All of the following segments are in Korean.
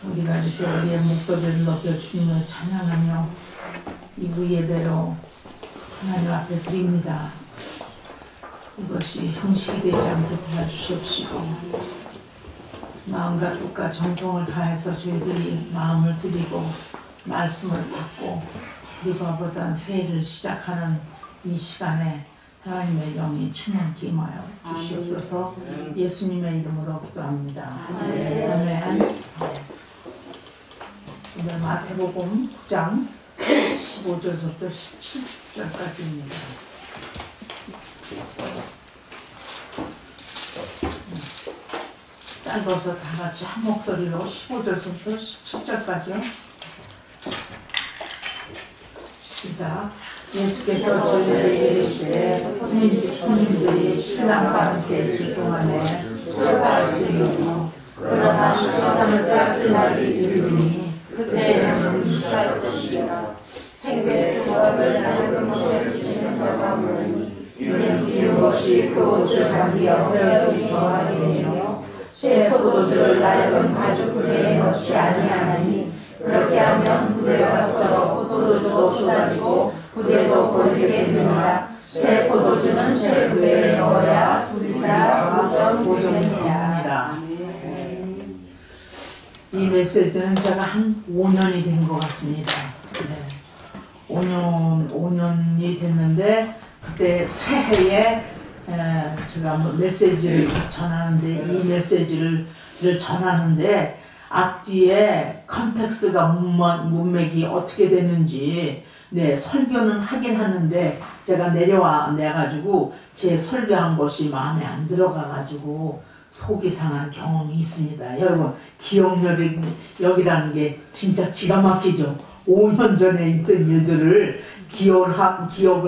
우리가 이렇게 우리의 목소리를 높여 주님을 찬양하며 이부 예배로 하나님 앞에 드립니다. 이것이 형식이 되지 않게 도와주시옵시고 마음과 뜻과 정성을 다해서 저희들이 마음을 드리고 말씀을 받고 그리고 아버지 새해를 시작하는 이 시간에 하나님의 영이 충만히 임하여 주시옵소서. 예수님의 이름으로 기도합니다. 아멘. 오늘 마태복음 9장 15절부터 17절까지입니다. 짧아서 다 같이 한 목소리로 15절부터 17절까지요. 시작. 예수께서 저희에게 이르시되 손님들이 신랑과 함께 있을 동안에 수업할 수 있고 그러나 시간을 빼앗길 날이 이르니 그때는 무시할 것이다. 생배의 조각을 낡은 옷에 붙이는 자가 없느니 이는 기운 것이 그 옷을 감기어 헤어지기 좋아하느니요 새 포도주를 낡은 가죽 부대에 넣지 아니하나니 그렇게 하면 부대가 썩어 포도주도 쏟아지고 부대도 버리겠느니라. 새 포도주는 새 부대에 넣어야 둘이 다 보존되느니라. 이 메시지는 제가 한 5년이 된 것 같습니다. 네. 5년이 됐는데 그때 새해에 제가 메시지를 전하는데 이 메시지를 전하는데 앞뒤에 컨텍스트가 문맥이 어떻게 되는지 네, 설교는 하긴 하는데 제가 내가지고 제 설교한 것이 마음에 안 들어가가지고 속이 상한 경험이 있습니다. 여러분 기억력이라는 게 진짜 기가 막히죠. 5년 전에 있던 일들을 기억을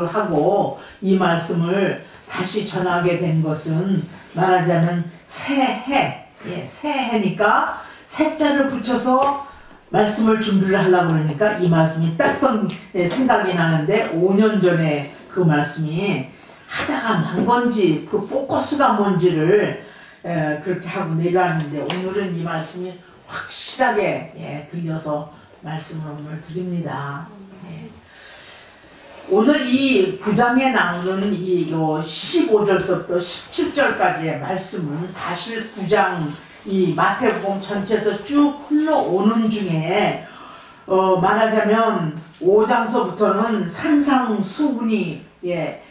하고 이 말씀을 다시 전하게 된 것은 말하자면 새해, 새해니까 새자를 붙여서 말씀을 준비를 하려고 그러니까 이 말씀이 딱 생각이 나는데 5년 전에 그 말씀이 하다가 만 건지 그 포커스가 뭔지를 그렇게 하고 내려왔는데 오늘은 이 말씀이 확실하게 들려서 말씀을 드립니다. 오늘 이 9장에 나오는 이 15절부터 17절까지의 말씀은 사실 9장 이 마태복음 전체에서 쭉 흘러오는 중에 말하자면 5장서부터는 산상수훈이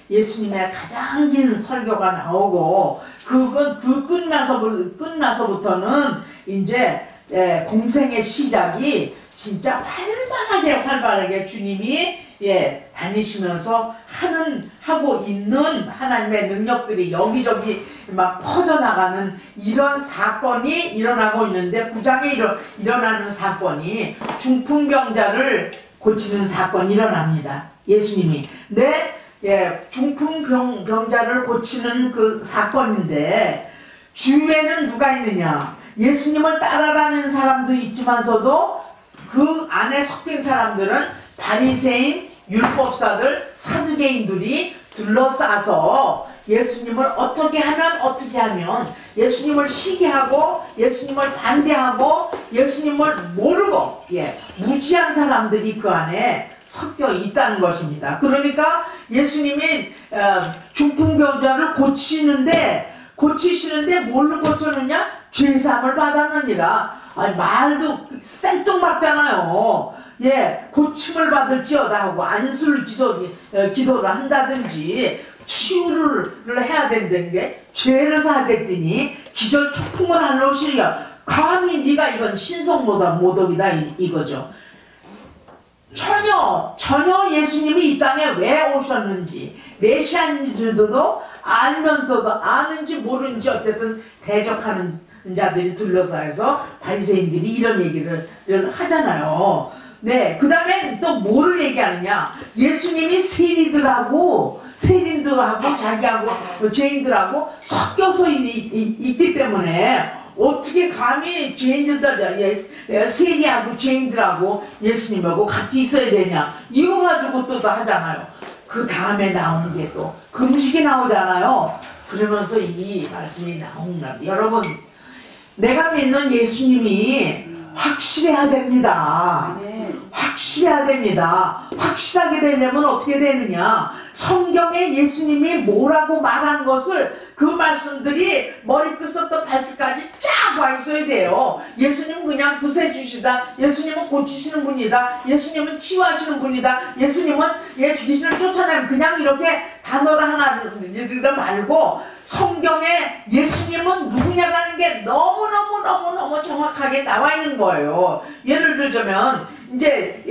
예수님의 가장 긴 설교가 나오고 그 끝나서부터는 이제 공생의 시작이 진짜 활발하게 주님이 다니시면서 하고 있는 하나님의 능력들이 여기저기 막 퍼져나가는 이런 사건이 일어나고 있는데 9장에 일어나는 사건이 중풍병자를 고치는 사건이 일어납니다. 예수님이 중풍병자를 고치는 그 사건인데 주위에는 누가 있느냐? 예수님을 따라가는 사람도 있지만서도 그 안에 섞인 사람들은 바리새인, 율법사들, 사두개인들이 둘러싸서 예수님을 어떻게 하면 예수님을 시기하고 예수님을 반대하고 예수님을 모르고 무지한 사람들이 그 안에 섞여 있다는 것입니다. 그러니까 예수님이 중풍병자를 고치시는데 뭘로 고쳤느냐? 죄사함을 받았느니라. 말도 생뚱맞잖아요. 고침을 받을지어다 하고 안수를 기도를 한다든지 치유를 해야 된다는 게 죄를 사겠더니 기절초풍을 하는 것이야. 감히 네가 이건 신성모독이다 이거죠. 전혀 예수님이 이 땅에 왜 오셨는지 메시아인지도 알면서도 아는지 모르는지 어쨌든 대적하는 자들이 둘러싸여서 바리새인들이 이런 얘기를 하잖아요. 그 다음에 또 뭐를 얘기하느냐? 예수님이 세리들하고 자기하고 죄인들하고 섞여서 있기 때문에 어떻게 감히 세리하고 죄인들하고 예수님하고 같이 있어야 되냐? 이거 가지고 또 하잖아요. 그 다음에 나오는 게 또 금식이 나오잖아요. 그러면서 이 말씀이 나옵니다. 여러분, 내가 믿는 예수님이 확실해야 됩니다. 확실해야 됩니다. 확실하게 되려면 어떻게 되느냐? 성경에 예수님이 뭐라고 말한 것을 그 말씀들이 머리끝부터 발끝까지 쫙 와 있어야 돼요. 예수님은 그냥 구세주시다. 예수님은 고치시는 분이다. 예수님은 치유하시는 분이다. 예수님은 귀신을 쫓아내면 그냥 이렇게 단어를 하나 말고 성경에 예수님은 누구냐라는 게 너무너무 정확하게 나와 있는 거예요. 예를 들자면 이제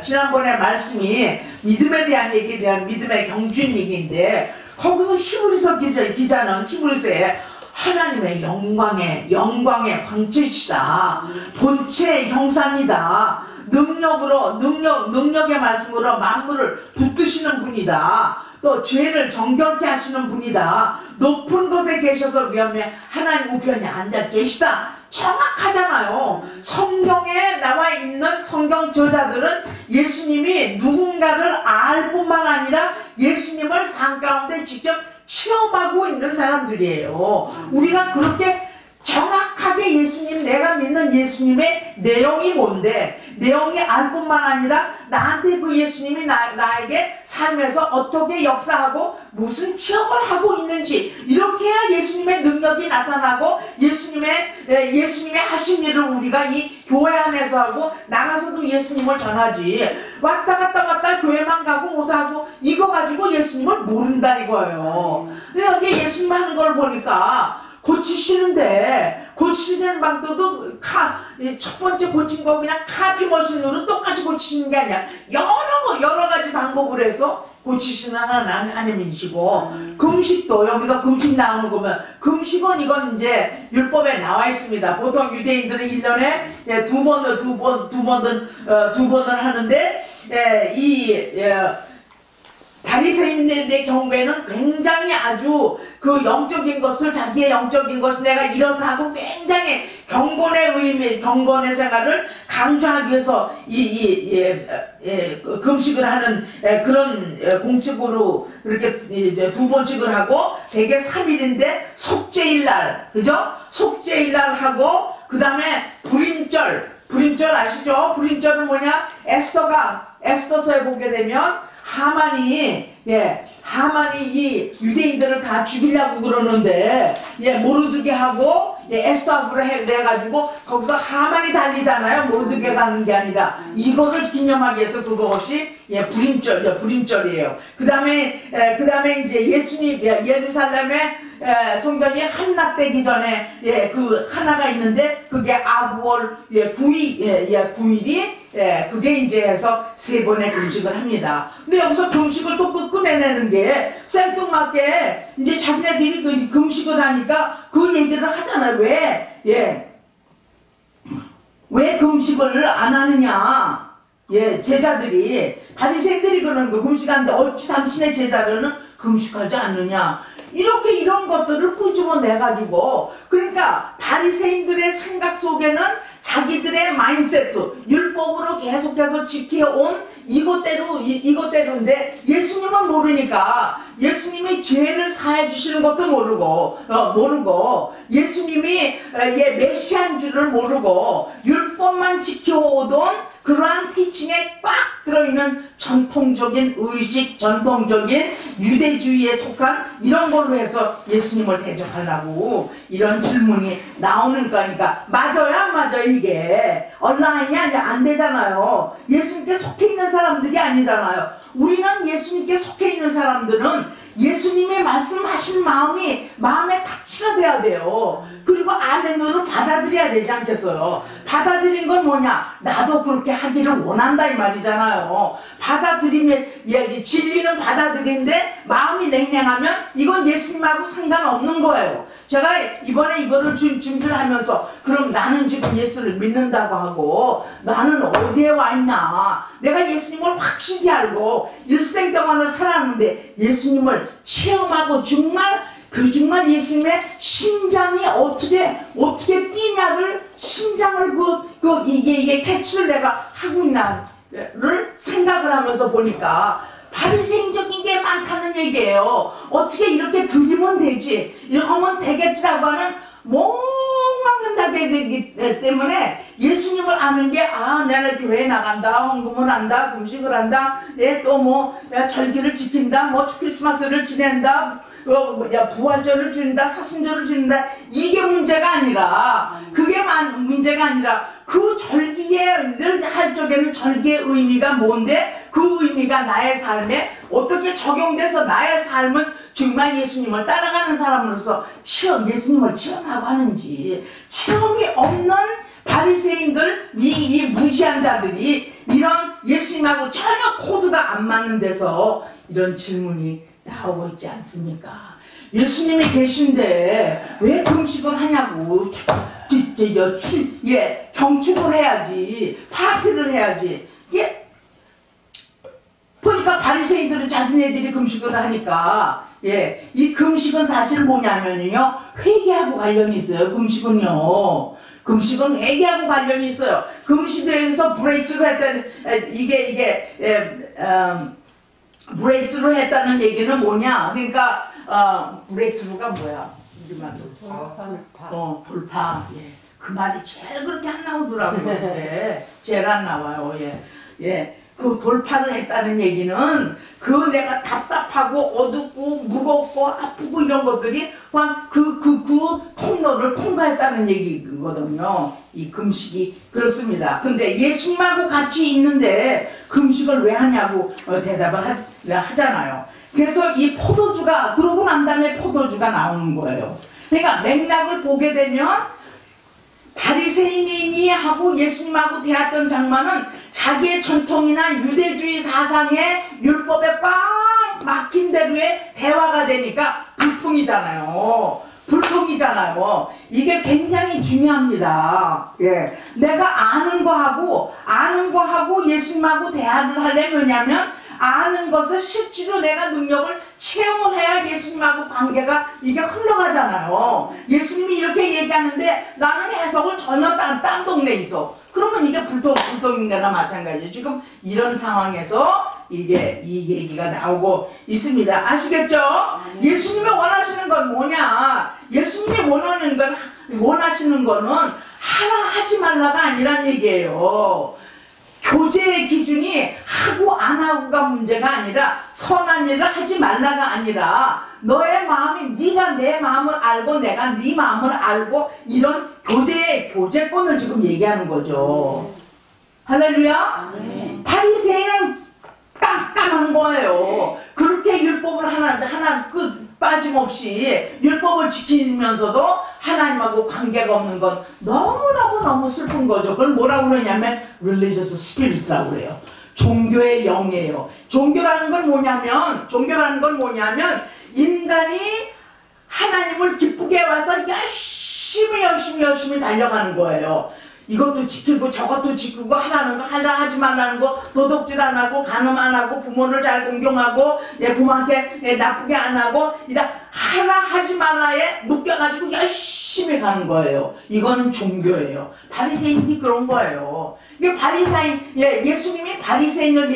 지난번에 말씀이 믿음에 대한 얘기에 대한 믿음의 경주인 얘기인데 거기서 히브리서 기자는 히브리서에 하나님의 영광의 광채시다. 본체의 형상이다. 능력의 말씀으로 만물을 붙드시는 분이다. 또 죄를 정결케 하시는 분이다. 높은 곳에 계셔서 위험해 하나님 우편에 앉아 계시다. 정확하잖아요. 성경에 나와 있는 성경 저자들은 예수님이 누군가를 알 뿐만 아니라 예수님을 삶 가운데 직접 체험하고 있는 사람들이에요. 우리가 그렇게 정확하게 내가 믿는 예수님의 내용이 뭔데, 내용이 알 뿐만 아니라 나한테 그 예수님이 나에게 삶에서 어떻게 역사하고 무슨 체험을 하고 있는지, 이렇게 해야 예수님의 능력이 나타나고 예수님의 하신 일을 우리가 이 교회 안에서 하고 나가서도 예수님을 전하지. 왔다 갔다 교회만 가고 못하고 이거 가지고 예수님을 모른다 이거예요. 근데 여기 예수님 하는 걸 보니까 고치시는 방법도 첫 번째 고친 거 그냥 카피머신으로 똑같이 고치시는 게 아니라 여러 가지 방법을 해서 고치시는 하나님이시고, 금식도 여기가 금식 나오는 거면 금식은 이건 이제 율법에 나와 있습니다. 보통 유대인들은 1년에 두 번을 하는데 바리새인들의 경우에는 굉장히 아주 그 영적인 것을, 자기의 영적인 것을 내가 이렇다 하고 굉장히 경건의 생활을 강조하기 위해서 금식을 하는 그런 공식으로 이렇게 두 번씩을 하고, 대개 3일인데 속죄일날, 그죠? 속죄일날 하고, 그 다음에 불임절 아시죠? 불임절은 뭐냐? 에스더서에 보게 되면 하만이 이 유대인들을 다 죽이려고 그러는데 모르드게 하고 에스더하고 해가지고 거기서 하만이 달리잖아요. 모르드게 가는 게 아니라 이거를 기념하기 위해서 그것이 불임절이에요. 그 다음에 이제 예수님 예루살렘에 성전이 함락되기 전에 그 하나가 있는데 그게 아부월 9일이 그게 이제 해서 3번의 금식을 합니다. 근데 여기서 금식을 또 꺼내내는 게 생뚱맞게 이제 자기네들이 그 금식을 하니까 그 얘기를 하잖아요. 왜 금식을 안 하느냐? 제자들이, 바리새인들이 그러는 거 금식하는데 어찌 당신의 제자들은 금식하지 않느냐? 이런 것들을 끄집어내가지고, 그러니까 바리새인들의 생각 속에는 자기들의 마인세트, 율법으로 계속해서 지켜온 이것대로인데 예수님을 모르니까, 예수님이 죄를 사해 주시는 것도 모르고 예수님이 메시아인 줄을 모르고 율법만 지켜오던 그러한 티칭에 꽉 들어있는 전통적인 의식, 전통적인 유대주의에 속한 이런 걸로 해서 예수님을 대적하려고 이런 질문이 나오는 거니까, 맞아요 안 맞아요? 이게 온라인이 안 되잖아요. 예수님께 속해 있는 사람들이 아니잖아요. 우리는 예수님께 속해 있는 사람들은 예수님의 말씀하신 마음에 타치가 돼야 돼요. 그리고 아멘으로 받아들여야 되지 않겠어요? 받아들인 건 뭐냐? 나도 그렇게 하기를 원한다 이 말이잖아요. 받아들이면, 진리는 받아들이는데 마음이 냉랭하면 이건 예수님하고 상관없는 거예요. 제가 이번에 이거를 준비하면서 그럼 나는 지금 예수를 믿는다고 하고 나는 어디에 와 있나? 내가 예수님을 확실히 알고 일생 동안을 살았는데 예수님을 체험하고 정말 예수님의 심장이 어떻게 뛰냐를, 심장을 이게 캐치를 내가 하고 있나를 생각을 하면서 보니까 바리새인적인 게 많다는 얘기예요. 어떻게 이렇게 드리면 되지, 이렇게 하면 되겠지라고 하는 멍 막는다게 되기 때문에 예수님을 아는 게, 아, 내가 교회 나간다, 헌금을 한다, 금식을 한다, 또 뭐 절기를 지킨다, 뭐 크리스마스를 지낸다, 부활절을 지낸다, 사순절을 지낸다, 이게 문제가 아니라, 그게 문제가 아니라, 그 절기를 할 적에는 절기의 의미가 뭔데, 그 의미가 나의 삶에 어떻게 적용돼서 나의 삶은 정말 예수님을 따라가는 사람으로서 예수님을 체험하고 하는지, 체험이 없는 바리새인들, 이 무시한 자들이 이런 예수님하고 전혀 코드가 안 맞는 데서 이런 질문이 나오고 있지 않습니까? 예수님이 계신데 왜 금식을 하냐고. 경축을 해야지, 파티를 해야지. 보니까 바리새인들은 자기네들이 금식을 하니까, 이 금식은 사실 뭐냐면요, 회개하고 관련이 있어요. 금식은요, 금식은 회개하고 관련이 있어요. 금식에서 브레이크스루 했다는, 브레이크스루 했다는 얘기는 뭐냐? 그러니까 브레이크스루가 뭐야? 돌파. 그 말이 제일 그렇게 안 나오더라고요. 제일 안 나와요. 그 돌파를 했다는 얘기는 그 내가 답답하고 어둡고 무겁고 아프고 이런 것들이 그 통로를 통과했다는 얘기거든요. 이 금식이 그렇습니다. 근데 예수님하고 같이 있는데 금식을 왜 하냐고 대답을 하잖아요. 그래서 이 포도주가, 그러고 난 다음에 포도주가 나오는 거예요. 그러니까 맥락을 보게 되면 바리새인이 하고 예수님하고 대했던 장면은 자기의 전통이나 유대주의 사상의 율법에 꽉 막힌 대로의 대화가 되니까 불통이잖아요. 이게 굉장히 중요합니다. 내가 아는 거하고 예수님하고 대화를 하려면 뭐냐면 아는 것을 실제로 내가 능력을 체험을 해야 예수님하고 관계가 이게 흘러가잖아요. 예수님이 이렇게 얘기하는데 나는 해석을 전혀 딴 동네에 있어. 그러면 이게 불통인 거나 마찬가지예요. 지금 이런 상황에서 이 얘기가 나오고 있습니다. 아시겠죠? 예수님이 원하시는 건 뭐냐? 예수님이 원하시는 거는 하라 하지 말라가 아니란 얘기예요. 교제의 기준이 하고 안 하고가 문제가 아니라, 선한 일을 하지 말라가 아니라, 너의 마음이, 네가 내 마음을 알고 내가 네 마음을 알고, 이런 교제권을 지금 얘기하는 거죠. 할렐루야? 바리새인은 깜깜한 거예요. 그렇게 율법을 하나 빠짐없이 율법을 지키면서도 하나님하고 관계가 없는 건 너무 슬픈 거죠. 그걸 뭐라고 그러냐면 religious spirit라고 그래요. 종교의 영이에요. 종교라는 건 뭐냐면 인간이 하나님을 기쁘게 와서 열심히 달려가는 거예요. 이것도 지키고 저것도 지키고 하라는 거 하라 하지 말라는 거, 도둑질 안 하고 간음 안 하고 부모를 잘 공경하고 부모한테 나쁘게 안 하고 하라 하지 말라에 묶여가지고 열심히 가는 거예요. 이거는 종교예요. 바리새인이 그런 거예요. 이게 예수님이 바리새인을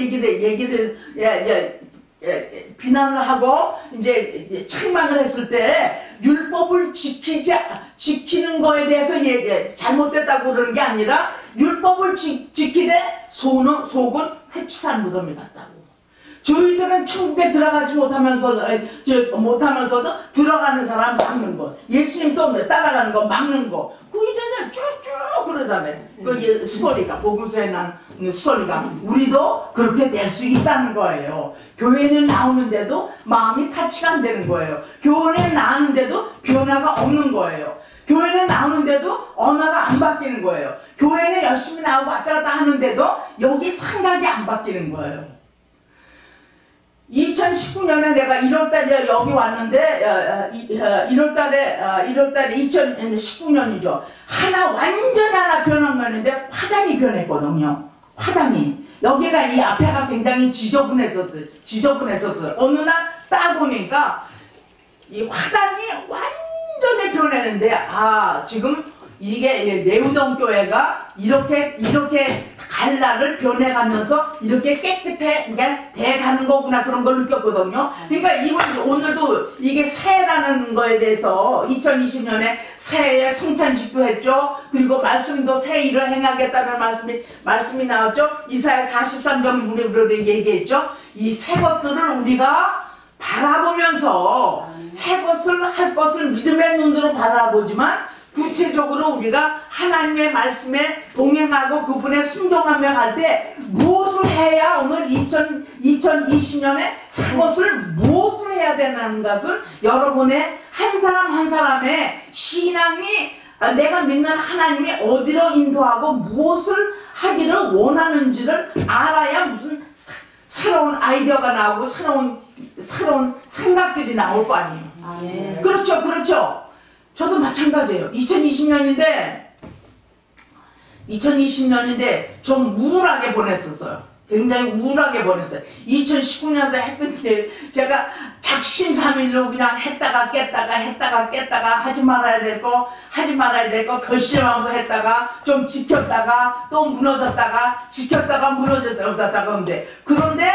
비난을 하고 이제 책망을 했을 때 율법을 지키는 거에 대해서 잘못됐다고 그러는 게 아니라 율법을 지키되 속은 회치산 무덤이 같다고. 저희들은 천국에 들어가지 못하면서도 들어가는 사람 막는 거, 예수님 또 따라가는 거 막는 거, 그 이전에 쭉쭉 그러잖아요. 그 스토리가, 복음서에 난 스토리가 우리도 그렇게 될 수 있다는 거예요. 교회는 나오는데도 마음이 타치가 안 되는 거예요. 교회는 나오는데도 변화가 없는 거예요. 교회는 나오는데도 언어가 안 바뀌는 거예요. 교회는 열심히 나오고 왔다 갔다 하는데도 여기 생각이 안 바뀌는 거예요. 2019년에 내가 1월달에 여기 왔는데 1월달에 2019년이죠. 완전히 하나 변한 거였는데 화단이 변했거든요. 화단이. 여기가 이 앞에가 굉장히 지저분했었어요. 어느 날 딱 보니까 이 화단이 완전히 변했는데 지금 이게 내우동 교회가 이렇게 갈라를 변해가면서 이렇게 깨끗해 돼가는 거구나, 그런 걸 느꼈거든요. 그러니까 이번 오늘도 이게 새해라는 거에 대해서 2020년에 새해에 성찬 집도했죠. 그리고 말씀도 새 일을 행하겠다는 말씀이 나왔죠. 이사야 43장 우리로 얘기했죠. 이 새 것들을 우리가 바라보면서 새 것을 할 것을 믿음의 눈으로 바라보지만 구체적으로 우리가 하나님의 말씀에 동행하고 그분의 순종하며 갈 때 무엇을 해야 오늘 2020년에 새 것을 무엇을 해야 되는 것을 여러분의 한 사람 한 사람의 신앙이 내가 믿는 하나님이 어디로 인도하고 무엇을 하기를 원하는지를 알아야 무슨 새로운 아이디어가 나오고 새로운 생각들이 나올 거 아니에요. 네. 그렇죠, 그렇죠. 저도 마찬가지예요. 2020년인데 좀 우울하게 보냈었어요. 굉장히 우울하게 보냈어요. 2019년에 했던 일 제가 작심삼일로 그냥 했다가 깼다가 하지 말아야 될 거 결심하고 했다가 좀 지켰다가 또 무너졌다가 지켰다가 무너졌다가 그런데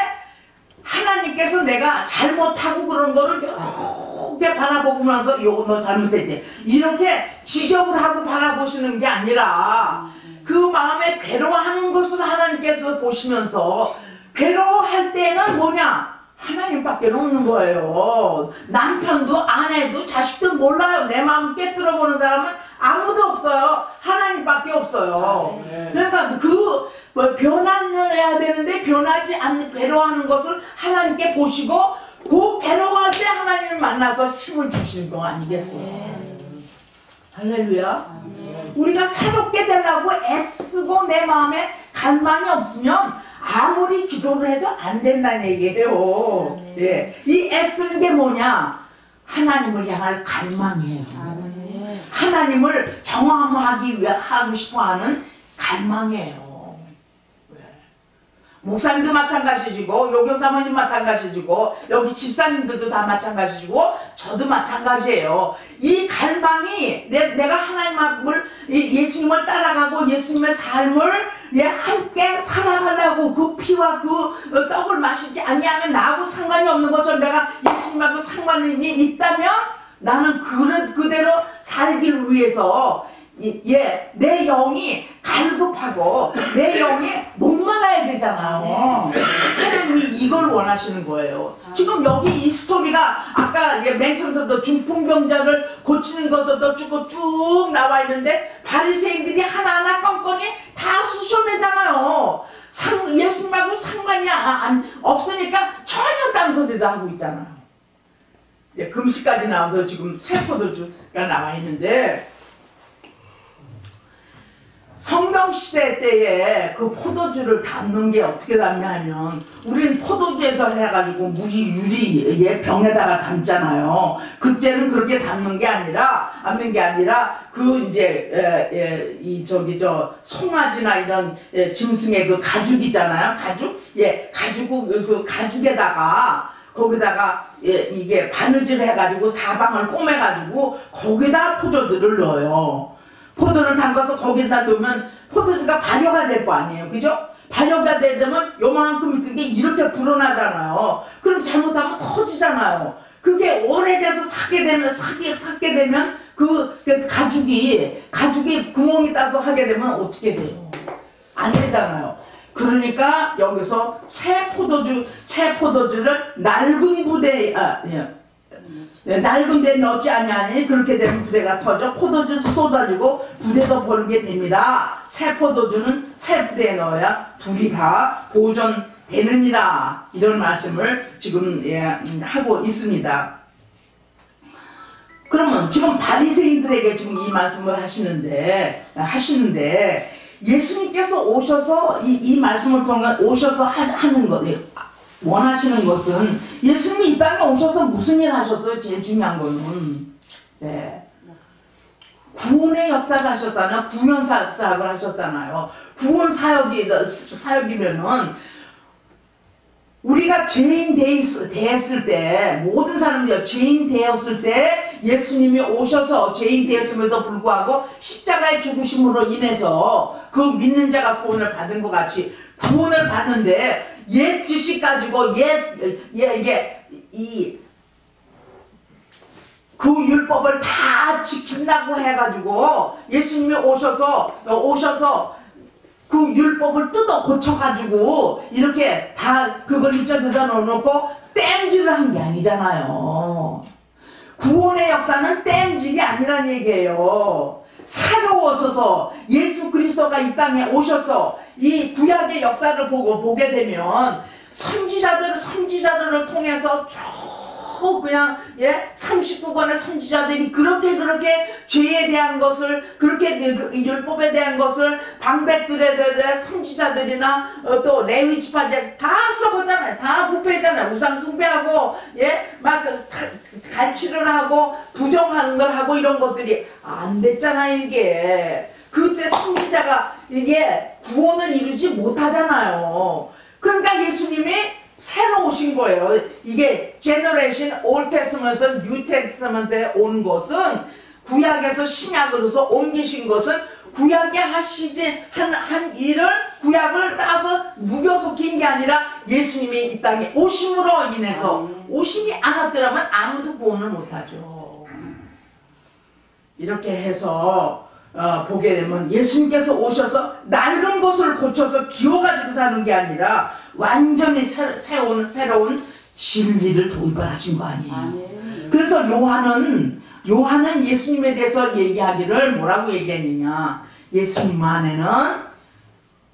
하나님께서 내가 잘못하고 그런 거를 이렇게 바라보면서 요거 너 잘못했지 이렇게 지적을 하고 바라보시는 게 아니라 그 마음에 괴로워하는 것을 하나님께서 보시면서 괴로워할 때는 뭐냐? 하나님밖에 없는 거예요. 남편도 아내도 자식도 몰라요. 내 마음 깨뜨려 보는 사람은 아무도 없어요. 하나님밖에 없어요. 그러니까 변화를 해야 되는데 변하지 않는 괴로워하는 것을 하나님께 보시고 그 괴로워할 때 하나님을 만나서 힘을 주시는 거 아니겠어요? 할렐루야. 우리가 새롭게 되려고 애쓰고 내 마음에 갈망이 없으면 아무리 기도를 해도 안 된다는 얘기예요. 예. 이 애쓰는 게 뭐냐? 하나님을 향할 갈망이에요. 하나님을 경험하기 위해 하고 싶어하는 갈망이에요. 목사님도 마찬가지시고 여기 사모님 마찬가지시고 여기 집사님들도 다 마찬가지시고 저도 마찬가지예요. 이 갈망이 내가 하나님을 예수님을 따라가고 예수님의 삶을 함께 살아가려고 그 피와 그 떡을 마시지 아니하면 나하고 상관이 없는 것처럼 내가 예수님하고 상관이 있다면 나는 그대로 살기를 위해서 내 영이 갈급하고 내 영이 목말라야 되잖아요. 하나님이 이걸 원하시는 거예요. 지금 여기 이 스토리가 아까 맨 처음부터 중풍병자를 고치는 것부터 쭉 나와 있는데 바리새인들이 하나하나 껌껌이 다 쑤셔내잖아요. 예수님하고 상관이 없으니까 전혀 딴소리도 하고 있잖아요. 금식까지 나와서 지금 새 포도주가 나와 있는데 성경시대 때에 그 포도주를 담는 게 어떻게 담냐 하면 우리는 포도주에서 해가지고 유리 병에다가 담잖아요. 그때는 그렇게 담는 게 아니라 그 송아지나 이런 짐승의 그 가죽이잖아요. 그 가죽에다가 거기다가 이게 바느질 해가지고 사방을 꼬매가지고 거기다 포도주를 넣어요. 포도를 담가서 거기다 넣으면 포도주가 발효가 될 거 아니에요. 그죠? 발효가 되려면 요만큼 있던 게 이렇게 불어나잖아요. 그럼 잘못하면 터지잖아요. 그게 오래돼서 삭게 되면 그 가죽이 구멍이 따서 하게 되면 어떻게 돼요? 안 되잖아요. 그러니까 여기서 새 포도주를 낡은 데 넣지 아니하니 그렇게 되면 부대가 터져 포도주 쏟아지고 부대도 버리게 됩니다. 새 포도주는 새 부대에 넣어야 둘이 다 보존되느니라. 이런 말씀을 지금 하고 있습니다. 그러면 지금 바리새인들에게 지금 이 말씀을 하시는데 예수님께서 오셔서 이 말씀을 통해 오셔서 하는 거예요. 원하시는 것은 예수님이 이 땅에 오셔서 무슨 일 하셨어요? 제일 중요한 거는 구원의 역사를 하셨잖아요. 구원 사역을 하셨잖아요. 구원 사역이면은 우리가 죄인 되었을 때 모든 사람들이 죄인 되었을 때 예수님이 오셔서 죄인 되었음에도 불구하고 십자가의 죽으심으로 인해서 그 믿는 자가 구원을 받은 것 같이 구원을 받는데 옛 지식 가지고 그 율법을 다 지킨다고 해가지고 예수님이 오셔서 그 율법을 뜯어 고쳐가지고 이렇게 다 그걸 이쪽에다 넣어놓고 땜질을 한 게 아니잖아요. 구원의 역사는 땜질이 아니란 얘기예요. 새로워서서 예수 그리스도가 이 땅에 오셔서 이 구약의 역사를 보게 되면 선지자들을 통해서 쭉 그냥 39권의 선지자들이 그렇게 죄에 대한 것을 그렇게 율법에 대한 것을 방백들에 대한 선지자들이나 또 레위 지파들 다 써봤잖아요. 다 부패했잖아요. 우상 숭배하고 막 갈취를 하고 부정하는 걸 하고 이런 것들이 안 됐잖아요. 이게 그때 선지자가 구원을 이루지 못하잖아요. 그러니까 예수님이 새로 오신 거예요. 이게 제너레이션 올 테스트먼트 뉴 테스트먼트에 온 것은 구약에서 신약으로서 옮기신 것은 구약에 하시지 한 일을 구약을 따서 무교속인 게 아니라 예수님이 이 땅에 오심으로 인해서 오심이 않았더라면 아무도 구원을 못하죠. 이렇게 해서 보게 되면 예수님께서 오셔서 낡은 것을 고쳐서 기워가지고 사는 게 아니라 완전히 새로운 진리를 도입을 하신 거 아니에요. 그래서 요한은 예수님에 대해서 얘기하기를 뭐라고 얘기했느냐. 예수님 안에는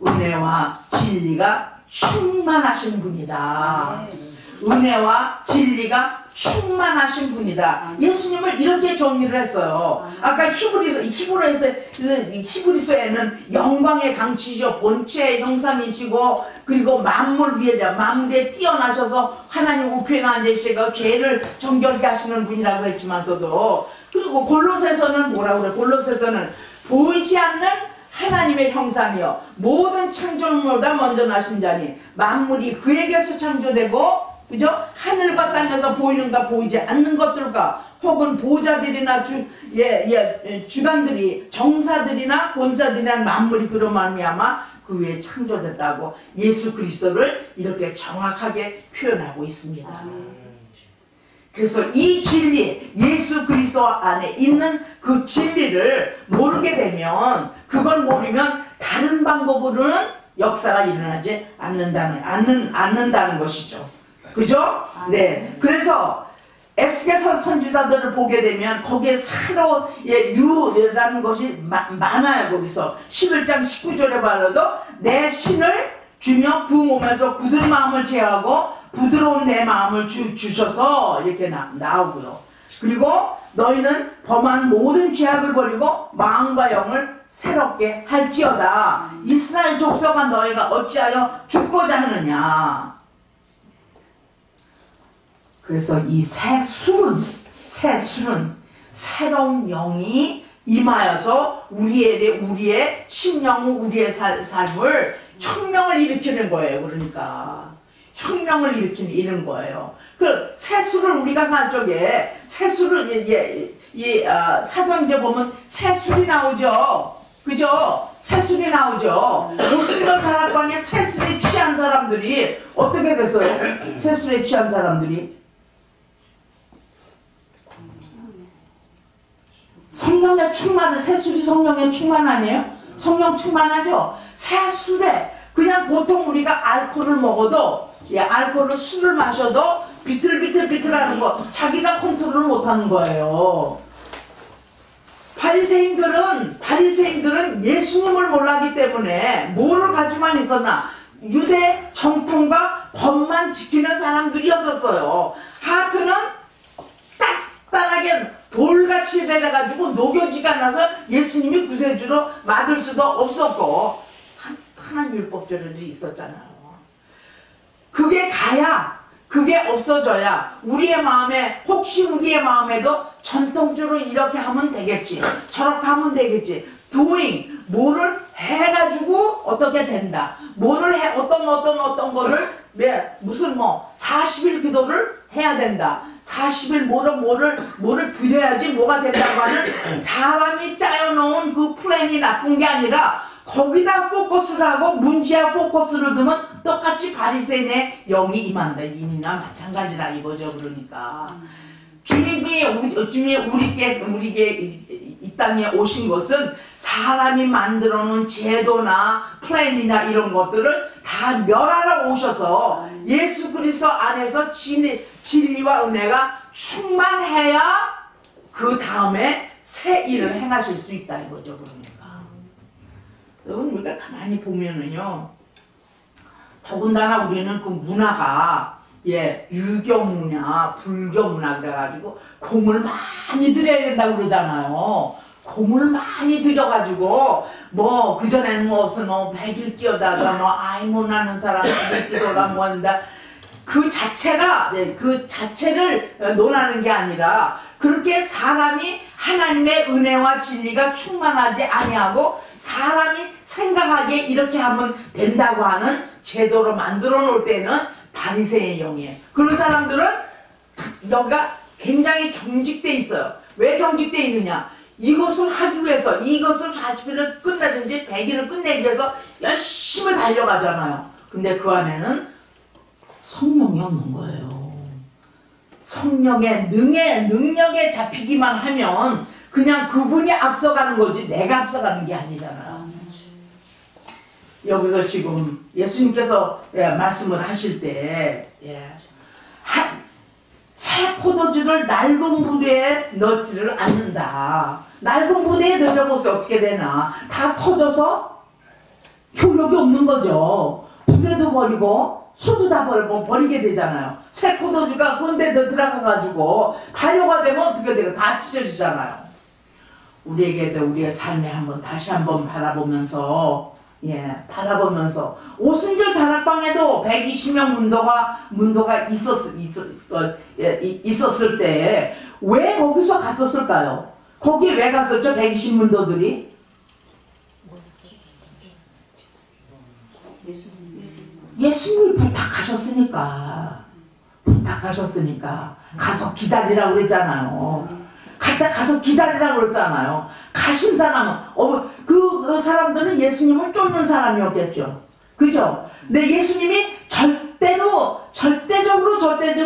은혜와 진리가 충만하신 분이다. 은혜와 진리가 충만하신 분이다. 예수님을 이렇게 정의를 했어요. 아까 히브리서에는 영광의 강치시오 본체의 형상이시고 그리고 만물에 뛰어나셔서 하나님 우편에 앉으시고 죄를 정결케 하시는 분이라고 했지만서도 그리고 골로새서는 뭐라고 그래? 골로새서는 보이지 않는 하나님의 형상이요 모든 창조물보다 먼저 나신 자니 만물이 그에게서 창조되고 그죠? 하늘과 땅에서 보이는가 보이지 않는 것들과 혹은 보좌들이나 주관들이 정사들이나 권사들이나 만물이 그런 말미암아 그 위에 창조됐다고 예수 그리스도를 이렇게 정확하게 표현하고 있습니다. 그래서 이 진리 예수 그리스도 안에 있는 그 진리를 모르게 되면 그걸 모르면 다른 방법으로는 역사가 일어나지 않는다는 것이죠. 그죠? 네. 그래서 에스겔서 선지자들을 보게 되면 거기에 새로운 유라는 것이 많아요. 거기서 11장 19절에 말해도 내 신을 주며 그 몸에서 굳은 마음을 제하고 부드러운 내 마음을 주셔서 이렇게 나오고요. 그리고 너희는 범한 모든 죄악을 버리고 마음과 영을 새롭게 할지어다. 이스라엘 족속아 너희가 어찌하여 죽고자 하느냐. 그래서 이 새 술은 새로운 영이 임하여서 우리의 심령, 우리의 삶을 혁명을 일으키는 거예요. 그러니까 혁명을 일으키는 거예요. 그 새 술을 우리가 갈 적에 새 술을 사도행전 보면 새 술이 나오죠. 그죠? 새 술이 나오죠. 무슬림 다락방에 새 술에 취한 사람들이 어떻게 됐어요? 새 술에 취한 사람들이 성령에 새술이 성령에 충만 아니에요? 성령 충만하죠? 새술에 그냥 보통 우리가 알코올을 먹어도 술을 마셔도 비틀비틀하는 거 자기가 컨트롤을 못하는 거예요. 바리새인들은 예수님을 몰랐기 때문에 뭐를 가지고만 있었나? 유대 정통과 법만 지키는 사람들이었었어요. 하트는 딱딱하게 돌같이 내려가지고 녹여지가 않아서 예수님이 구세주로 맡을 수도 없었고 한한 율법절들이 있었잖아요. 그게 없어져야 우리의 마음에 혹시 우리의 마음에도 전통적으로 이렇게 하면 되겠지 저렇게 하면 되겠지 doing 뭐를 해가지고 어떻게 된다 뭐를 해 어떤 거를 무슨 40일 기도를 해야 된다 40일 뭐를 드려야지 뭐가 된다고 하는 사람이 짜여놓은 그 플랜이 나쁜 게 아니라 거기다 포커스를 하고 문제와 포커스를 두면 똑같이 바리새인의 영이 임한다. 이나 마찬가지라 이거죠. 그러니까 주님이 우리에게 이 땅에 오신 것은 사람이 만들어 놓은 제도나 플랜이나 이런 것들을 다 멸하러 오셔서 예수 그리스도 안에서 진리와 은혜가 충만해야 그 다음에 새 일을 행하실 수 있다 이거죠. 그러니까 여러분 우리가 가만히 보면은요, 더군다나 우리는 그 문화가 유교 문화, 불교 문화 그래가지고 공을 많이 들여야 된다고 그러잖아요. 공을 많이 들여가지고 뭐 그전에는 무슨 100일 뛰어다가 아이 못나는 사람 100기도가 뭐 한다. 그 자체를 논하는 게 아니라 그렇게 사람이 하나님의 은혜와 진리가 충만하지 아니하고 사람이 생각하기에 이렇게 하면 된다고 하는 제도로 만들어 놓을 때는 바리새인의 영이에요. 그런 사람들은 여기가 굉장히 경직돼 있어요. 왜 경직돼 있느냐? 이것을 하기 위해서 이것을 40일을 끝내든지 100일을 끝내기 위해서 열심히 달려가잖아요. 근데 그 안에는 성령이 없는 거예요. 성령의 능력에 잡히기만 하면 그냥 그분이 앞서가는 거지 내가 앞서가는 게 아니잖아요. 여기서 지금 예수님께서 말씀을 하실 때 새 포도주를 낡은 부대에 넣지를 않는다. 낡은 부대에 넣어보세요. 어떻게 되나. 다 터져서 효력이 없는 거죠. 부대도 버리고 수도 다 버리게 되잖아요. 새 포도주가 헌데 들어가가지고 발효가 되면 어떻게 돼요? 다 찢어지잖아요. 우리에게도 우리의 삶에 다시 한번 바라보면서 오순절 다락방에도 120명 문도가 있었을 때 왜 거기서 갔었을까요? 거기 왜 갔었죠? 120문도들이? 예수님을 부탁하셨으니까 가서 기다리라고 그랬잖아요. 가서 기다리라고 그랬잖아요. 가신 사람은 그 사람들은 예수님을 쫓는 사람이었겠죠. 그죠? 근데 예수님이 절대적으로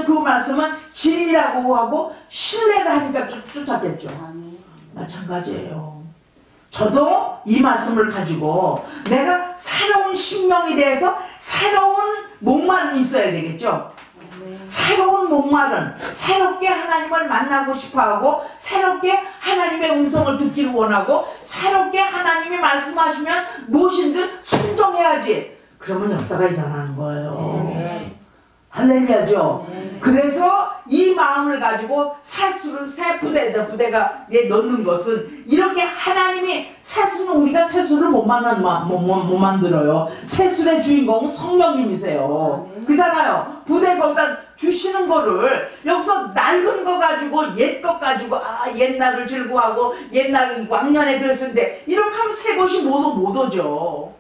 그 말씀은 진리라고 하고 신뢰를 하니까 쫓았겠죠. 마찬가지예요. 저도 이 말씀을 가지고 내가 새로운 신명에 대해서 새로운 목마름이 있어야 되겠죠. 새로운 목마름, 새롭게 하나님을 만나고 싶어하고 새롭게 하나님의 음성을 듣기를 원하고 새롭게 하나님이 말씀하시면 무엇인 듯 순종해야지. 그러면 역사가 일어나는 거예요. 할렐루야죠. 그래서 이 마음을 가지고 새 부대가 넣는 것은 이렇게 하나님이 새수는 우리가 새수를 못 만들어요. 새술의 주인공은 성령님이세요. 그잖아요. 부대 거기다 주시는 거를 여기서 낡은 거 가지고 옛 것 가지고 옛날을 즐거워하고 옛날 왕년에 그랬었는데 이렇게 하면 새 것이 못 오죠.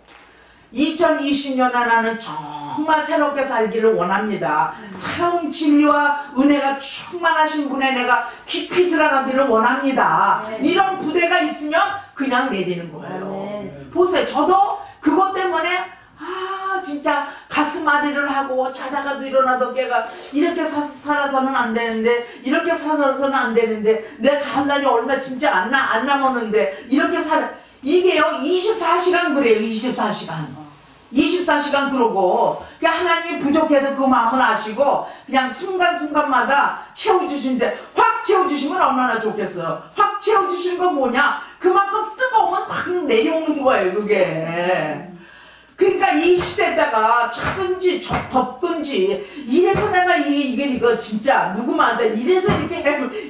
2020년에 나는 정말 새롭게 살기를 원합니다. 새로운 진리와 은혜가 충만하신 분의 내가 깊이 들어가기를 원합니다. 이런 부대가 있으면 그냥 내리는 거예요. 보세요. 저도 그것 때문에 진짜 가슴 아리를 하고 자다가도 일어나도 걔가 이렇게 살아서는 안 되는데 이렇게 살아서는 안 되는데 내가 갈 날이 얼마 진짜 안 남았는데 이렇게 이게요 24시간 그래요. 24시간 그러고 그냥 하나님이 부족해서 그 마음을 아시고 그냥 순간순간마다 채워주시는데 확 채워주시면 얼마나 좋겠어요. 확 채워주시는 건 뭐냐? 그만큼 뜨거우면 확 내려오는 거예요. 그게. 그러니까 이 시대에다가 차든지 덥든지 이래서 내가 이거 진짜 누구만한테 이래서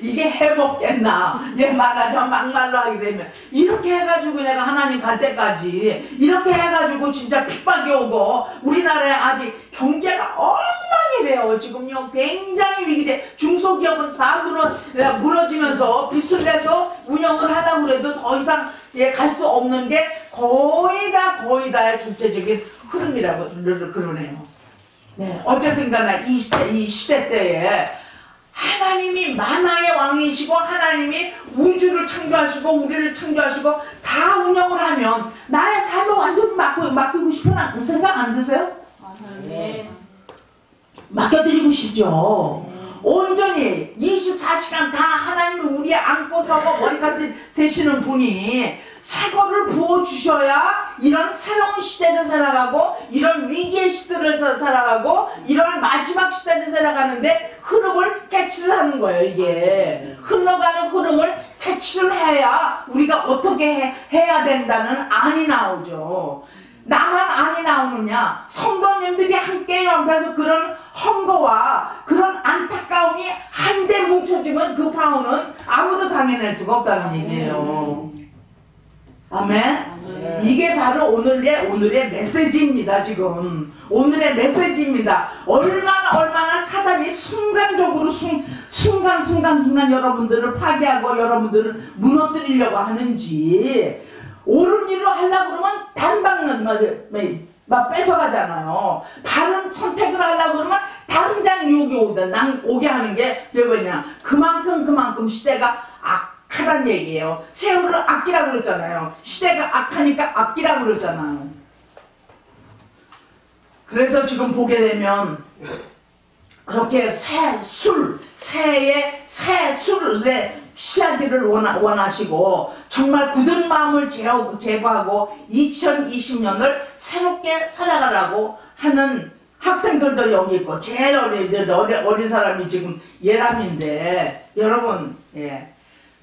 이게 해먹겠나. 얘 말하자면 막말로 하게 되면 이렇게 해가지고 내가 하나님 갈 때까지 이렇게 해가지고 진짜 핍박이 오고 우리나라에 아직 경제가 엉망이래요. 지금요 굉장히 위기돼. 중소기업은 다 무너지면서 빚을 내서 운영을 하려고 해도 더 이상 갈 수 없는 게 거의 다의 전체적인 흐름이라고 그러네요. 네, 어쨌든 간에 이 시대 때에 하나님이 만왕의 왕이시고 하나님이 우주를 창조하시고 우리를 창조하시고 다 운영을 하면 나의 삶을 완전히 맡기고 싶은 생각 안 드세요? 네. 맡겨드리고 싶죠. 온전히 24시간 다 하나님이 우리 안고 서고 머리까지 세시는 분이 새 거를 부어주셔야 이런 새로운 시대를 살아가고 이런 위기의 시대를 살아가고 이런 마지막 시대를 살아가는데 흐름을 캐치를 하는 거예요. 이게 흘러가는 흐름을 캐치를 해야 우리가 어떻게 해야 된다는 안이 나오죠. 나만 안이 나오느냐? 성도님들이 함께 연합해서 그런 헝거와 그런 안타까움이 한데 뭉쳐지면 그 파워는 아무도 당해낼 수가 없다는 얘기예요. 아멘? 이게 바로 오늘의 메시지입니다. 지금 오늘의 메시지입니다. 얼마나 사단이 순간적으로 순간 여러분들을 파괴하고 여러분들을 무너뜨리려고 하는지, 옳은 일을 하려고 그러면 단박는 막 뺏어가잖아요. 바른 선택을 하려고 그러면 당장 유혹이 오게 하는 게 뭐냐? 그만큼 시대가 악하단 얘기예요. 세월을 아끼라고 그러잖아요. 시대가 악하니까 아끼라고 그러잖아요. 그래서 지금 보게 되면 그렇게 새의 술을 취하기를 원하시고 정말 굳은 마음을 제거하고 2020년을 새롭게 살아가라고 하는 학생들도 여기 있고, 제일 어린 사람이 지금 예람인데, 여러분,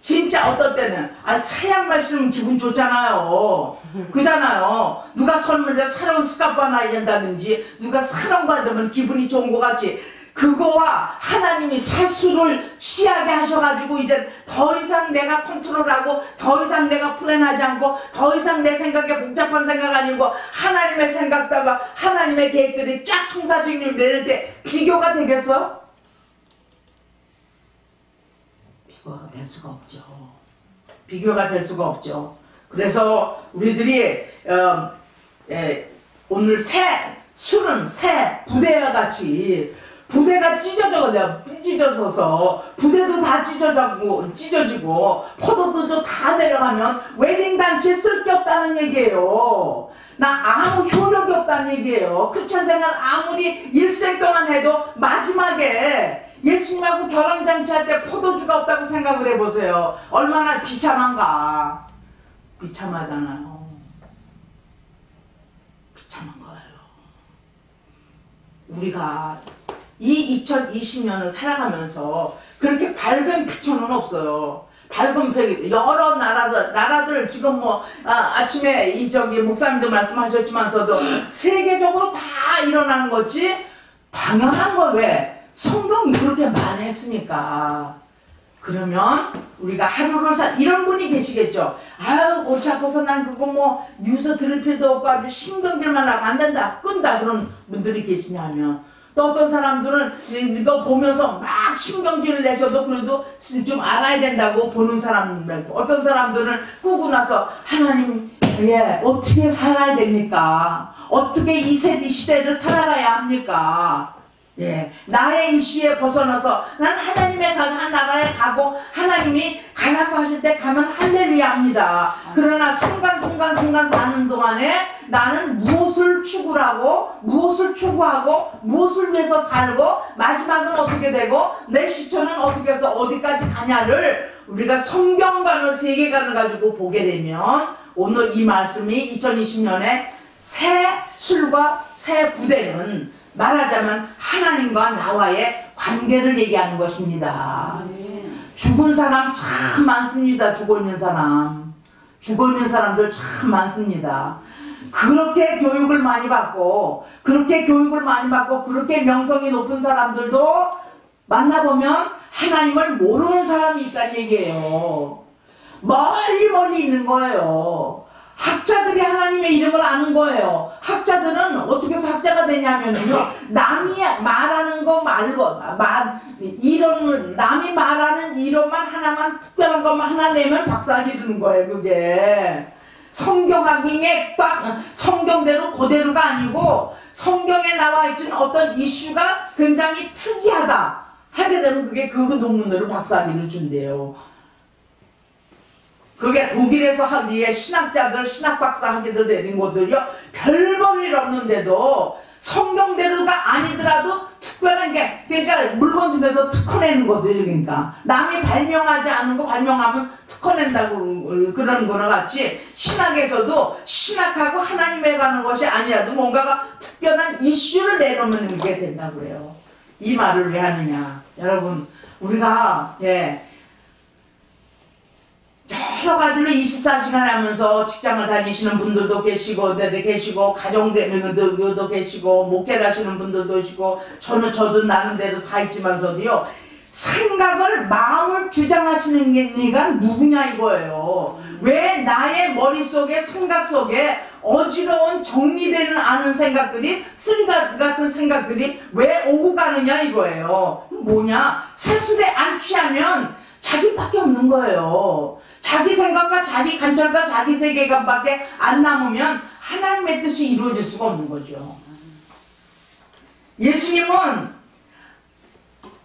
진짜 어떨 때는 사양 말씀은 기분 좋잖아요. 그잖아요. 누가 설문에 새로운 스카프 하나 한다든지 누가 새로운 거 한다면 기분이 좋은 것 같이, 그거와 하나님이 새 술을 취하게 하셔가지고 이제 더 이상 내가 컨트롤하고 더 이상 내가 플랜하지 않고 더 이상 내 생각에 복잡한 생각 아니고 하나님의 생각과 하나님의 계획들이 쫙 총사직률 내릴 때 비교가 되겠어? 비교가 될 수가 없죠. 비교가 될 수가 없죠. 그래서 우리들이 오늘 술은 새 부대와 같이, 부대가 찢어져서 부대도 다 찢어지고 포도도 다 내려가면 웨딩단체에 쓸 게 없다는 얘기예요. 나 아무 효력이 없다는 얘기예요. 크리스찬 생활 아무리 일생 동안 해도 마지막에 예수님하고 결혼장치할 때 포도주가 없다고 생각을 해보세요. 얼마나 비참한가. 비참하잖아요. 비참한 거예요. 우리가 이 2020년을 살아가면서 그렇게 밝은 피초는 없어요. 밝은 팩이 여러 나라들 지금 아침에 목사님도 말씀하셨지만서도 세계적으로 다 일어나는 거지 당연한 거. 왜? 성경이 그렇게 말했으니까. 그러면 우리가 하루를 이런 분이 계시겠죠. 아유 골치 아파서 난 그거 뉴스 들을 필요도 없고 아주 신경질만 나면 안 된다, 끈다, 그런 분들이 계시냐면, 또 어떤 사람들은 이거 보면서 막 신경질을 내셔도 그래도 좀 알아야 된다고 보는 사람들 있고, 어떤 사람들은 끄고 나서 하나님 어떻게 살아야 됩니까? 어떻게 이 시대를 살아가야 합니까? 나의 이슈에 벗어나서 난 하나님의 한 나라에 가고 하나님이 가라고 하실 때 가면 할렐루야 합니다. 그러나 순간 사는 동안에 나는 무엇을 추구하고 무엇을 위해서 살고 마지막은 어떻게 되고 내 시초는 어떻게 해서 어디까지 가냐를 우리가 성경관을, 세계관을 가지고 보게 되면 오늘 이 말씀이 2020년에 새 술과 새 부대는 말하자면 하나님과 나와의 관계를 얘기하는 것입니다. 죽은 사람 참 많습니다. 죽어있는 사람들 참 많습니다. 그렇게 교육을 많이 받고 그렇게 명성이 높은 사람들도 만나보면 하나님을 모르는 사람이 있다는 얘기예요. 멀리 있는 거예요. 학자들이 하나님의 이름을 아는 거예요. 학자들은 어떻게 해서 학자가 되냐면요, 남이 말하는 거 말고 남이 말하는 이론만 하나만, 특별한 것만 하나 내면 박사학위 주는 거예요. 그게 성경학위에 딱 성경대로 그대로가 아니고 성경에 나와 있는 어떤 이슈가 굉장히 특이하다, 하게 되면 그게 그 논문으로 박사학위를 준대요. 그게 독일에서 하기에 신학자들, 신학박사 하기도 되는 것들이요. 별 볼 일 없는데도 성경대로가 아니더라도 특별한 게, 그러니까 물건 중에서 특허내는 거죠. 그러니까 남이 발명하지 않은 거 발명하면 특허낸다고 그런 거나 같이 신학에서도 신학하고 하나님에 관한 것이 아니라도 뭔가가 특별한 이슈를 내놓으면 그게 된다고 그래요. 이 말을 왜 하느냐, 여러분, 우리가 여러 가지로 24시간 하면서 직장을 다니시는 분들도 계시고, 계시고, 가정 되는 분들도 계시고, 목회를 하시는 분들도 계시고, 저도 나름대로 다 있지만서도요, 생각을, 마음을 주장하시는 이가 누구냐 이거예요. 왜 나의 머릿속에, 생각 속에 어지러운 정리되는 않은 생각들이, 쓰리가 같은 생각들이 왜 오고 가느냐 이거예요. 뭐냐? 세술에 안 취하면 자기밖에 없는 거예요. 자기 생각과 자기 관찰과 자기 세계관밖에 안 남으면 하나님의 뜻이 이루어질 수가 없는 거죠. 예수님은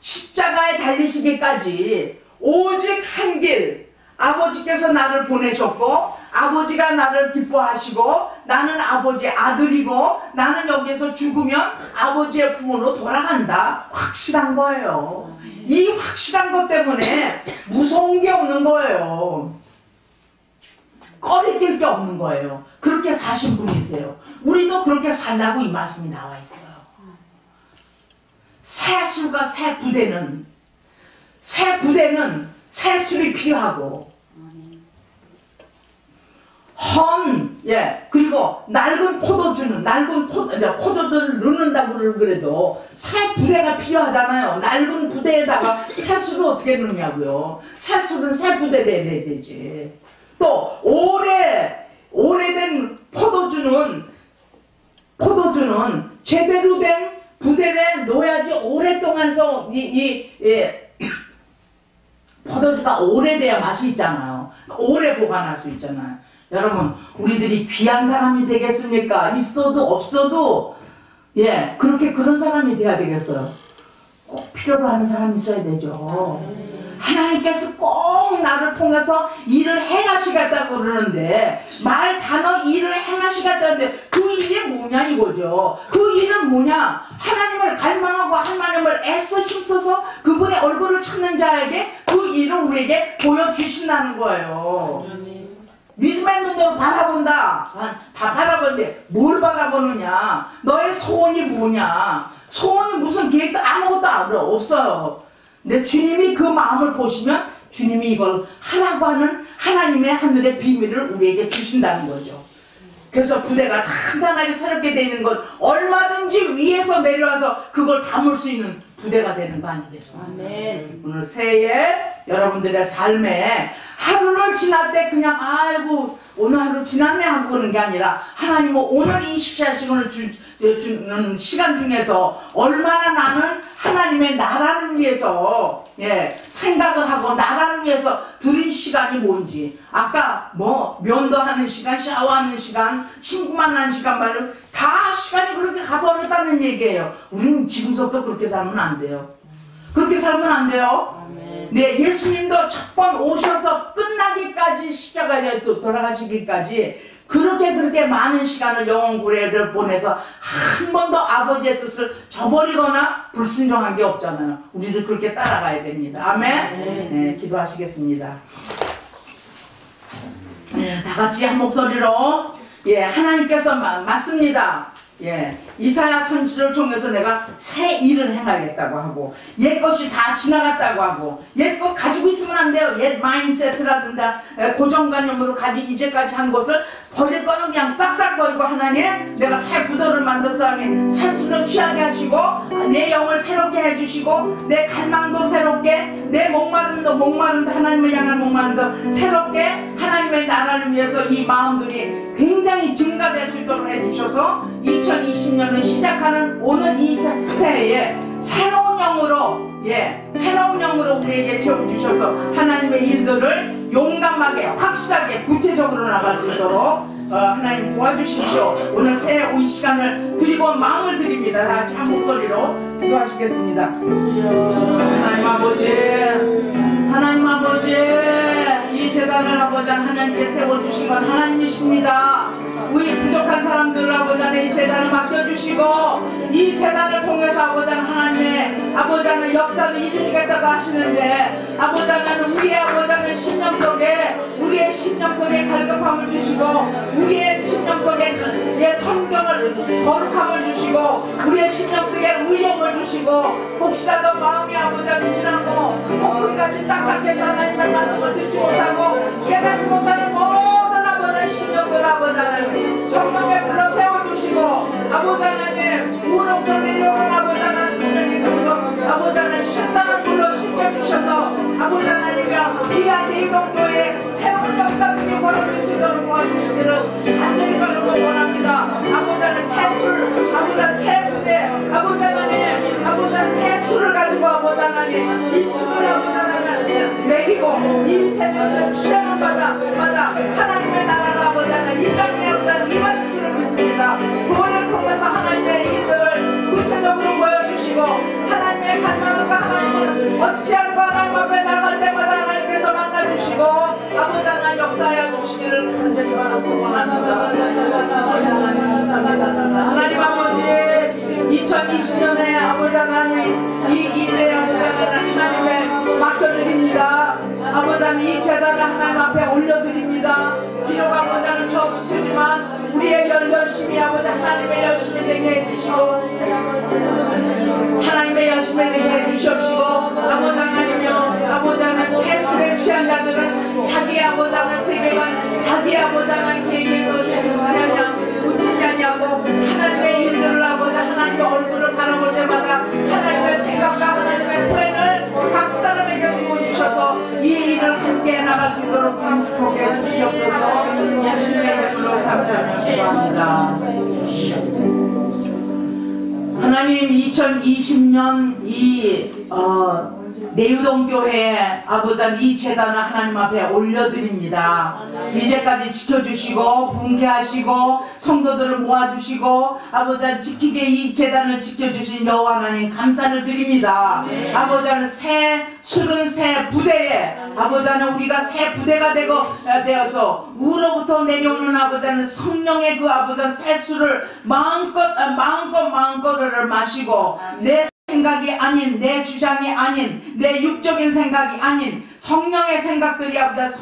십자가에 달리시기까지 오직 한 길, 아버지께서 나를 보내셨고 아버지가 나를 기뻐하시고 나는 아버지의 아들이고 나는 여기에서 죽으면 아버지의 품으로 돌아간다. 확실한 거예요. 이 확실한 것 때문에 무서운 게 없는 거예요. 꺼리낄 게 없는 거예요. 그렇게 사신 분이세요. 우리도 그렇게 살라고 이 말씀이 나와 있어요. 새술과 새 부대는 새술이 필요하고 그리고 낡은 포도주는 포도주를 넣는다고 그래도 새 부대가 필요하잖아요. 낡은 부대에다가 새술을 어떻게 넣냐고요. 새술은 새 부대를 내야 되지. 또 오래된 포도주는 제대로 된 부대에 넣어야지 오랫동안서 포도주가 오래돼야 맛이 있잖아요. 오래 보관할 수 있잖아요. 여러분, 우리들이 귀한 사람이 되겠습니까? 있어도 없어도 그렇게 그런 사람이 돼야 되겠어요. 꼭 필요로 하는 사람이 있어야 되죠. 하나님께서 꼭 나를 통해서 일을 행하시겠다고 그러는데, 단어 일을 행하시겠다는데 그 일이 뭐냐 이거죠. 그 일은 뭐냐? 하나님을 갈망하고 하나님을 애써 힘써서 그분의 얼굴을 찾는 자에게 그 일을 우리에게 보여주신다는 거예요. 믿음의 눈으로 바라본다. 바라보는데 뭘 바라보느냐? 너의 소원이 뭐냐? 소원이 무슨 계획도 아무것도 없어요. 근데 주님이 그 마음을 보시면 주님이 이걸 하라고 하는 하나님의 하늘의 비밀을 우리에게 주신다는 거죠. 그래서 부대가 단단하게 새롭게 되는 건 얼마든지 위에서 내려와서 그걸 담을 수 있는 부대가 되는 거 아니겠습니까? 아멘. 오늘 새해 여러분들의 삶에 하루를 지날 때 그냥 아이고 오늘 하루 지났네 하고 그러는 게 아니라 하나님은 오늘 24시간을 주는 시간 중에서 얼마나 나는 하나님의 나라를 위해서 생각을 하고 나라를 위해서 드린 시간이 뭔지, 아까 면도하는 시간, 샤워하는 시간, 친구 만나는 시간 말은 다 시간이 그렇게 가버렸다는 얘기예요. 우리는 지금부터 그렇게 살면 안 돼요. 그렇게 살면 안 돼요. 네, 예수님도 첫 번 오셔서 끝나기까지 십자가에 돌아가시기까지 그렇게 많은 시간을 영원구례를 보내서 한 번도 아버지의 뜻을 저버리거나 불순종한 게 없잖아요. 우리도 그렇게 따라가야 됩니다. 아멘. 네, 기도하시겠습니다. 다 같이 한 목소리로 하나님께서 맞습니다. 이사야 선지를 통해서 내가 새 일을 행하겠다고 하고, 옛것이 다 지나갔다고 하고, 옛것 가지고 있으면 안 돼요. 옛 마인드세트라든가 고정관념으로 이제까지 한 것을 버릴 거는 그냥 싹싹 버리고, 하나님 내가 새 부도를 만들어서 하니 새 술로 취하게 하시고 내 영을 새롭게 해주시고 내 갈망도 새롭게, 내 목마름도 하나님을 향한 목마름도 새롭게 하나님의 나라를 위해서 이 마음들이 굉장히 증가될 수 있도록 해주셔서 2020년을 시작하는 오늘 이 새해에 새로운 영으로 우리에게 채워주셔서 하나님의 일들을 용감하게 확실하게 구체적으로 나갈 수 있도록 하나님 도와주십시오. 오늘 새 이 시간을 드리고 마음을 드립니다. 다 같이 한 목소리로 기도하시겠습니다. 하나님 아버지, 하나님 아버지, 이 재단을 아버지 하나님께 세워주신 건 하나님이십니다. 우리 부족한 사람들 아버지 하나님 이 재단을 맡겨주시고 이 재단을 통해서 아버지 하나님의 아버지 하나님 역사를 이루시겠다고 하시는데 아버지 하나님 우리의 아버지 하나님 심령 속에 우리의 심령 속에 갈급함을 주시고 우리의 심령 속에 성경을 거룩함을 주시고 우리의 심령 속에 의욕을 주시고 혹시라도 마음이 아버지 하나님 코풀이같이 딱딱해서 하나님의 말씀을 듣지 못하고 깨닫지 못하는 모든 아버지 심령들 아버지 하나님 성령에 불러 태워주시고 아버지 하나님 무릎도 내려오는 아버지 하나님 성령이 들고 아버지 하나님 신선한 불로 씻겨주셔서 아버지 하나님이여 이 안에 이동교회 새로운 역사들이 벌어질 수 있도록 도와주시기를 간절히 바라고 원합니다. 아버지 하나님 새술 아버지 하나님 새 부대 아버지 하나님 아버지 하나님 새 술을 가지고 아버지 하나님 이 술을 아버지 하나님 먹이고 이 새들을 취하는 마다 하나님의 나라가 아버지 하나님 이 땅에 아버지 임하실 줄을 믿습니다. 교회를 통해서 하나님의 일들을 구체적으로 보여주시고 하나님의 갈망과 하나님을 어찌하고 하나님 앞에 나갈 때마다 하나님께서 만나주시고 아버지 하나님 역사하여 주시기를 간절히 바라고 원합니다. 하나님 아버지 2020년에 아버지 하나님 이 일에 아버지 하나님의 맡겨드립니다. 아버지 하나님 이 재단을 하나님 앞에 올려드립니다. 비록 아버지 하나님 적은 수지만 우리의 열심히 아버지 하나님의 열심히 되게 해주시고 하나님의 열심히 되게 해주시옵시고 아버지 하나님이여 아버지 하나님 세술에 취한 자들은 자기 아버지 하나님 세계관 자기 아버지 하나님 계획을 묻히지 아니하고 하나님의 일들을 아버지 하나님의 얼굴을 바라볼 때마다 하나님의 생각과 하나님의 플랜을 각 사람에게 부어주셔서 이 일을 함께 나갈 수 있도록 축복해 주시옵소서. 예수님의 이름으로 감사하며 기도합니다. 하나님 2020년 이 내유동교회에 아버지 이 재단을 하나님 앞에 올려드립니다. 이제까지 지켜주시고 분개하시고 성도들을 모아주시고 아버지 지키게 이 재단을 지켜주신 여호와 하나님 감사를 드립니다. 아버지 새 술은 새 부대에 아버지 우리가 새 부대가 되어서 우로부터 내려오는 아버지 성령의 그 아버지 새 술을 마음껏을 마시고 내 생각이 아닌 내 주장이 아닌 내 육적인 생각이 아닌 성령의 생각들이 아버지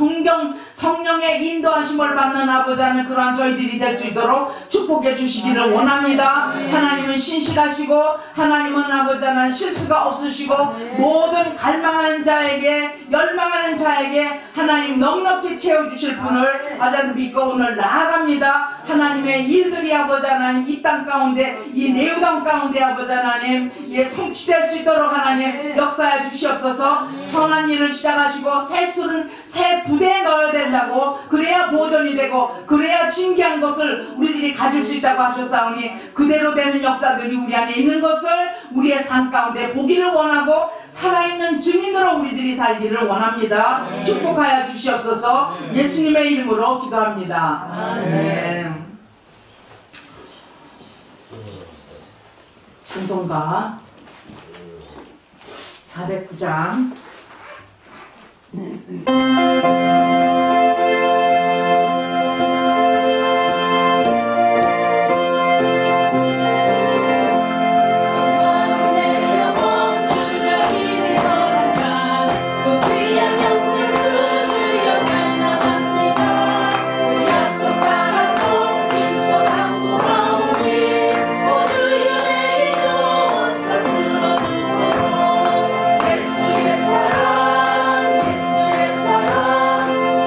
성령의 인도하심을 받는 아버지 하는 그러한 저희들이 될 수 있도록 축복해 주시기를 원합니다. 하나님은 신실하시고 하나님은 아버지 하나님 실수가 없으시고 모든 갈망하는 자에게 열망하는 자에게 하나님 넉넉히 채워주실 분을 아버지 믿고 오늘 나아갑니다. 하나님의 일들이 아버지 하나님 이 땅 가운데 이 내유당 가운데 아버지 하나님 성취될 수 있도록 하나님 역사해 주시옵소서. 선한 일을 시작하시고 새 술은 새 부대에 넣어야 된다고 그래야 보존이 되고 그래야 진귀한 것을 우리들이 가질 수 있다고 하셨사오니 그대로 되는 역사들이 우리 안에 있는 것을 우리의 삶 가운데 보기를 원하고 살아있는 증인으로 우리들이 살기를 원합니다. 축복하여 주시옵소서. 예수님의 이름으로 기도합니다. 아멘. 찬송가 409장 예수의 사랑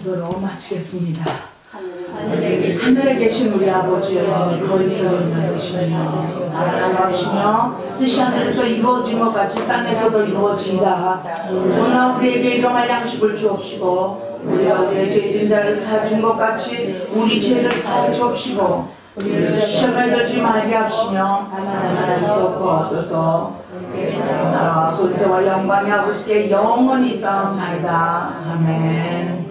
기도로 마치겠습니다. 하늘에 계신 우리 아버지여, 거룩히 여기시며 나라가 없으며 뜻이 하늘에서 이루어진 것 같이 땅에서도 이루어지이다. 오늘 우리에게 일용할 양식을 주옵시고 우리가 우리의 죄진 자를 사준 것 같이 우리 죄를 사해 주옵시고 우리를 시험에 들지 말게 하시며 다만 구하옵소서. 나라와 권세와 영광이 아버지께 영원히 있사옵나이다. 아멘.